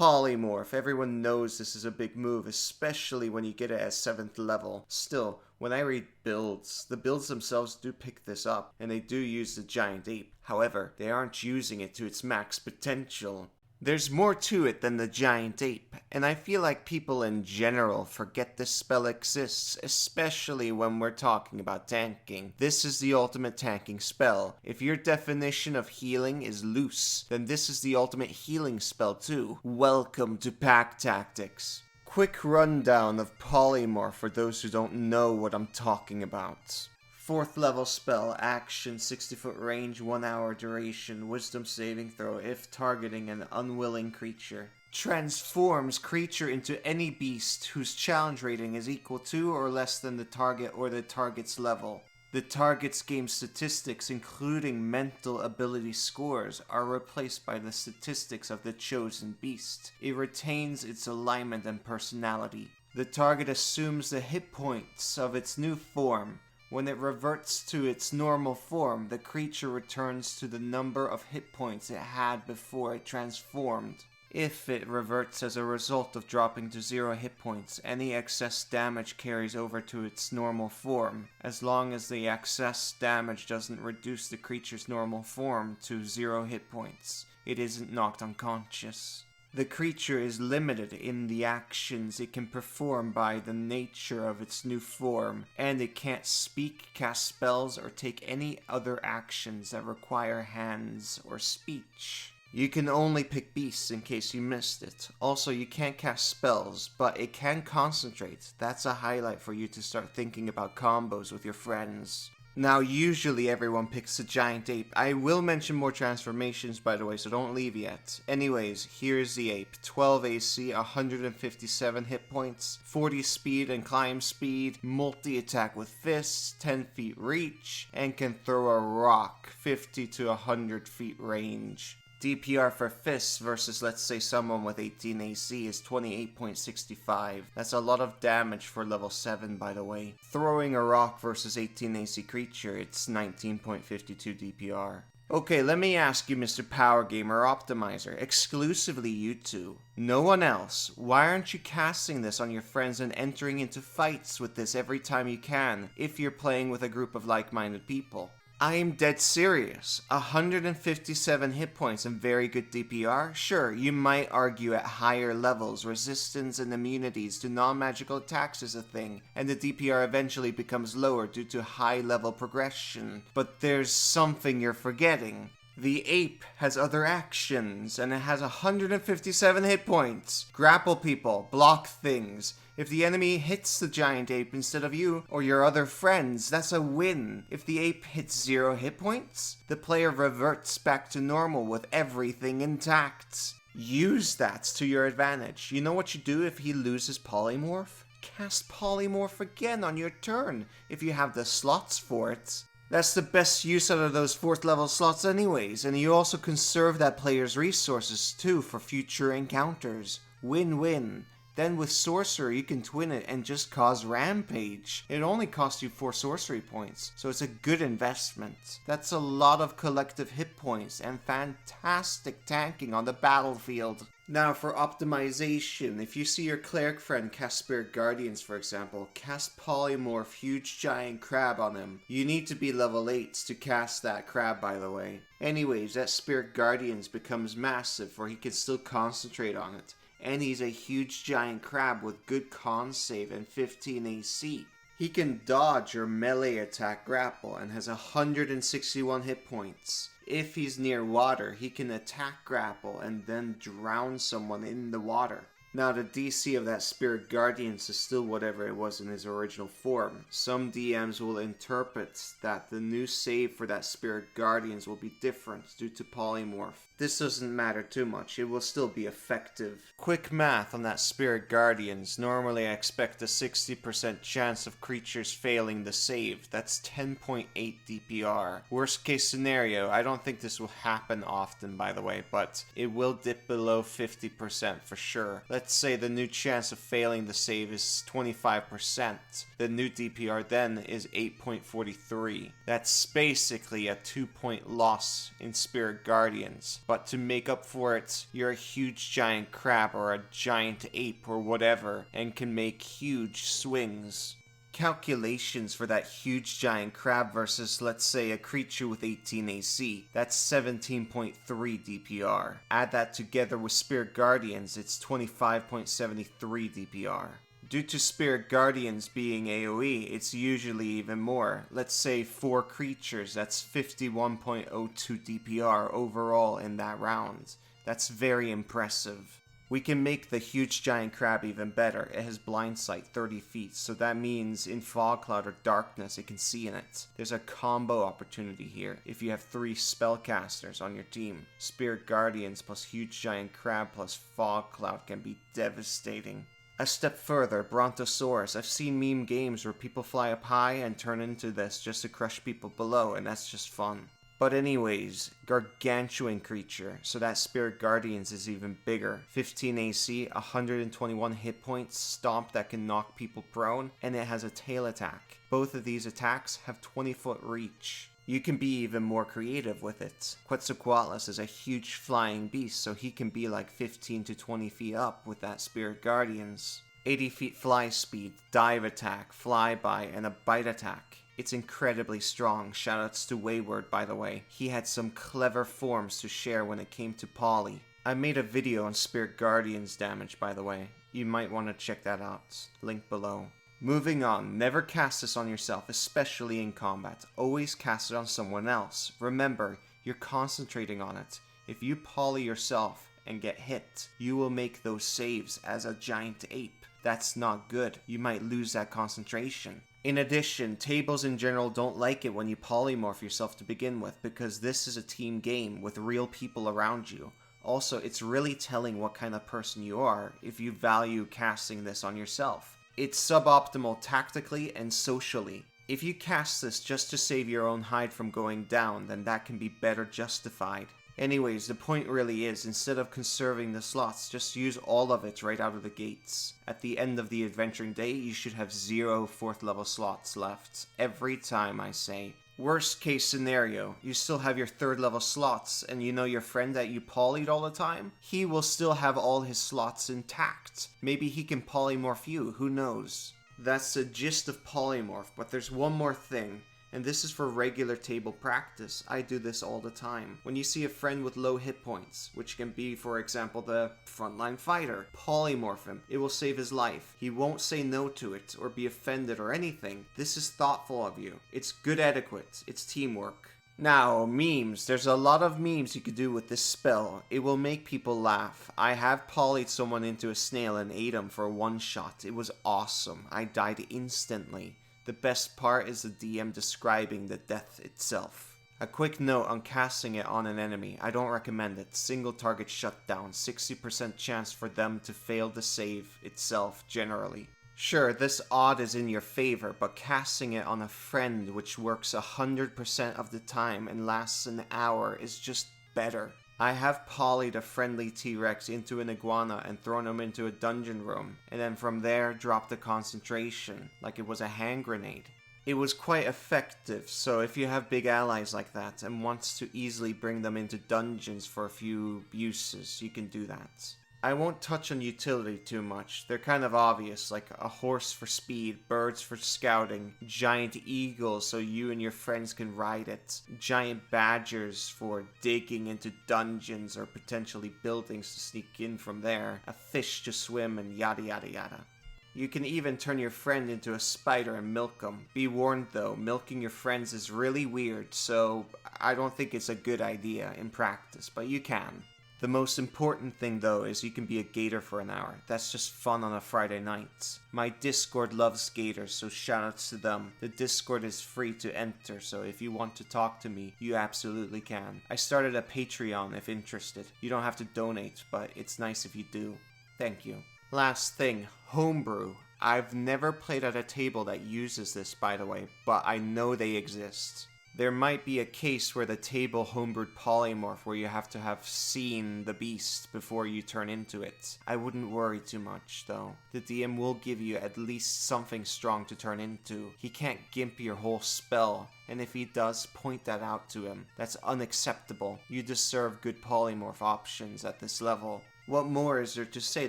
Polymorph. Everyone knows this is a big move, especially when you get it at 7th level. Still, when I read builds, the builds themselves do pick this up, and they do use the giant ape. However, they aren't using it to its max potential. There's more to it than the giant ape, and I feel like people in general forget this spell exists, especially when we're talking about tanking. This is the ultimate tanking spell. If your definition of healing is loose, then this is the ultimate healing spell too. Welcome to Pack Tactics. Quick rundown of Polymorph for those who don't know what I'm talking about. 4th level spell, action, 60-foot range, 1 hour duration, wisdom saving throw if targeting an unwilling creature. Transforms creature into any beast whose challenge rating is equal to or less than the target or the target's level. The target's game statistics, including mental ability scores, are replaced by the statistics of the chosen beast. It retains its alignment and personality. The target assumes the hit points of its new form. When it reverts to its normal form, the creature returns to the number of hit points it had before it transformed. If it reverts as a result of dropping to 0 hit points, any excess damage carries over to its normal form, as long as the excess damage doesn't reduce the creature's normal form to 0 hit points. It isn't knocked unconscious. The creature is limited in the actions it can perform by the nature of its new form, and it can't speak, cast spells, or take any other actions that require hands or speech. You can only pick beasts in case you missed it. Also, you can't cast spells, but it can concentrate. That's a highlight for you to start thinking about combos with your friends. Now, usually everyone picks the giant ape. I will mention more transformations, by the way, so don't leave yet. Anyways, here's the ape. 12 AC, 157 hit points, 40 speed and climb speed, multi-attack with fists, 10 feet reach, and can throw a rock 50 to 100 feet range. DPR for fists versus, let's say, someone with 18 AC is 28.65. That's a lot of damage for level 7, by the way. Throwing a rock versus 18 AC creature, it's 19.52 DPR. Okay, let me ask you, Mr. Power Gamer Optimizer, exclusively you two. No one else. Why aren't you casting this on your friends and entering into fights with this every time you can, if you're playing with a group of like-minded people? I am dead serious. 157 hit points and very good DPR? Sure, you might argue at higher levels, resistance and immunities to non-magical attacks is a thing, and the DPR eventually becomes lower due to high level progression. But there's something you're forgetting. The ape has other actions, and it has 157 hit points. Grapple people, block things. If the enemy hits the giant ape instead of you or your other friends, that's a win. If the ape hits 0 hit points, the player reverts back to normal with everything intact. Use that to your advantage. You know what you do if he loses Polymorph? Cast Polymorph again on your turn, if you have the slots for it. That's the best use out of those 4th level slots anyways, and you also conserve that player's resources too for future encounters. Win-win. Then with Sorcerer, you can twin it and just cause Rampage. It only costs you 4 sorcery points, so it's a good investment. That's a lot of collective hit points and fantastic tanking on the battlefield. Now for optimization, if you see your cleric friend cast Spirit Guardians for example, cast Polymorph Huge Giant Crab on him. You need to be level 8 to cast that crab, by the way. Anyways, that Spirit Guardians becomes massive for he can still concentrate on it. And he's a huge giant crab with good con save and 15 AC. He can dodge or melee attack grapple and has 161 hit points. If he's near water, he can attack grapple and then drown someone in the water. Now the DC of that Spirit Guardians is still whatever it was in his original form. Some DMs will interpret that the new save for that Spirit Guardians will be different due to Polymorph. This doesn't matter too much, it will still be effective. Quick math on that Spirit Guardians. Normally I expect a 60% chance of creatures failing the save. That's 10.8 DPR. Worst case scenario, I don't think this will happen often by the way, but it will dip below 50% for sure. Let's say the new chance of failing the save is 25%. The new DPR then is 8.43. That's basically a 2-point loss in Spirit Guardians. but to make up for it, you're a huge giant crab or a giant ape or whatever, and can make huge swings. Calculations for that huge giant crab versus, let's say, a creature with 18 AC. That's 17.3 DPR. Add that together with Spirit Guardians, it's 25.73 DPR. Due to Spirit Guardians being AoE, it's usually even more. Let's say 4 creatures, that's 51.02 DPR overall in that round. That's very impressive. We can make the huge giant crab even better. It has blind sight 30 feet, so that means in fog cloud or darkness it can see in it. There's a combo opportunity here if you have 3 spellcasters on your team. Spirit Guardians plus huge giant crab plus fog cloud can be devastating. A step further, Brontosaurus. I've seen meme games where people fly up high and turn into this just to crush people below, and that's just fun. But anyways, gargantuan creature, so that Spirit Guardians is even bigger. 15 AC, 121 hit points, stomp that can knock people prone, and it has a tail attack. Both of these attacks have 20-foot reach. You can be even more creative with it. Quetzalcoatlus is a huge flying beast, so he can be like 15 to 20 feet up with that Spirit Guardians. 80 feet fly speed, dive attack, flyby, and a bite attack. It's incredibly strong. Shoutouts to Wayward, by the way. He had some clever forms to share when it came to Poly. I made a video on Spirit Guardians damage, by the way. You might want to check that out. Link below. Moving on, never cast this on yourself, especially in combat. Always cast it on someone else. Remember, you're concentrating on it. If you poly yourself and get hit, you will make those saves as a giant ape. That's not good. You might lose that concentration. In addition, tables in general don't like it when you polymorph yourself to begin with, because this is a team game with real people around you. Also, it's really telling what kind of person you are if you value casting this on yourself. It's suboptimal tactically and socially. If you cast this just to save your own hide from going down, then that can be better justified. Anyways, the point really is, instead of conserving the slots, just use all of it right out of the gates. At the end of the adventuring day, you should have 0 4th level slots left. Every time, I say. Worst case scenario, you still have your 3rd level slots, and you know your friend that you polyed all the time? He will still have all his slots intact. Maybe he can polymorph you, who knows? That's the gist of polymorph, but there's one more thing. And this is for regular table practice. I do this all the time. When you see a friend with low hit points, which can be, for example, the frontline fighter, polymorph him. It will save his life. He won't say no to it or be offended or anything. This is thoughtful of you. It's good etiquette. It's teamwork. Now, memes. There's a lot of memes you could do with this spell. It will make people laugh. I have polyed someone into a snail and ate him for one shot. It was awesome. I died instantly. The best part is the DM describing the death itself. A quick note on casting it on an enemy. I don't recommend it. Single target shutdown. 60% chance for them to fail the save itself generally. Sure, this odd is in your favor, but casting it on a friend which works 100% of the time and lasts an hour is just better. I have polyed a friendly T-Rex into an iguana and thrown him into a dungeon room, and then from there dropped the concentration, like it was a hand grenade. It was quite effective, so if you have big allies like that and wants to easily bring them into dungeons for a few uses, you can do that. I won't touch on utility too much. They're kind of obvious, like a horse for speed, birds for scouting, giant eagles so you and your friends can ride it, giant badgers for digging into dungeons or potentially buildings to sneak in from there, a fish to swim, and yada yada yada. You can even turn your friend into a spider and milk them. Be warned though, milking your friends is really weird, so I don't think it's a good idea in practice, but you can. The most important thing though is you can be a gator for an hour. That's just fun on a Friday night. My Discord loves gators, so shoutouts to them. The Discord is free to enter, so if you want to talk to me, you absolutely can. I started a Patreon if interested. You don't have to donate, but it's nice if you do. Thank you. Last thing, Homebrew. I've never played at a table that uses this, by the way, but I know they exist. There might be a case where the table homebrewed polymorph where you have to have seen the beast before you turn into it. I wouldn't worry too much, though. The DM will give you at least something strong to turn into. He can't gimp your whole spell, and if he does, point that out to him. That's unacceptable. You deserve good polymorph options at this level. What more is there to say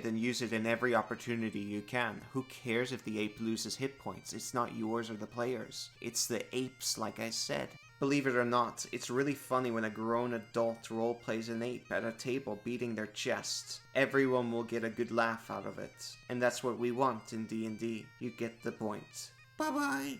than use it in every opportunity you can? Who cares if the ape loses hit points? It's not yours or the players. It's the ape's, like I said. Believe it or not, it's really funny when a grown adult roleplays an ape at a table beating their chest. Everyone will get a good laugh out of it. And that's what we want in D&D. You get the point. Bye-bye!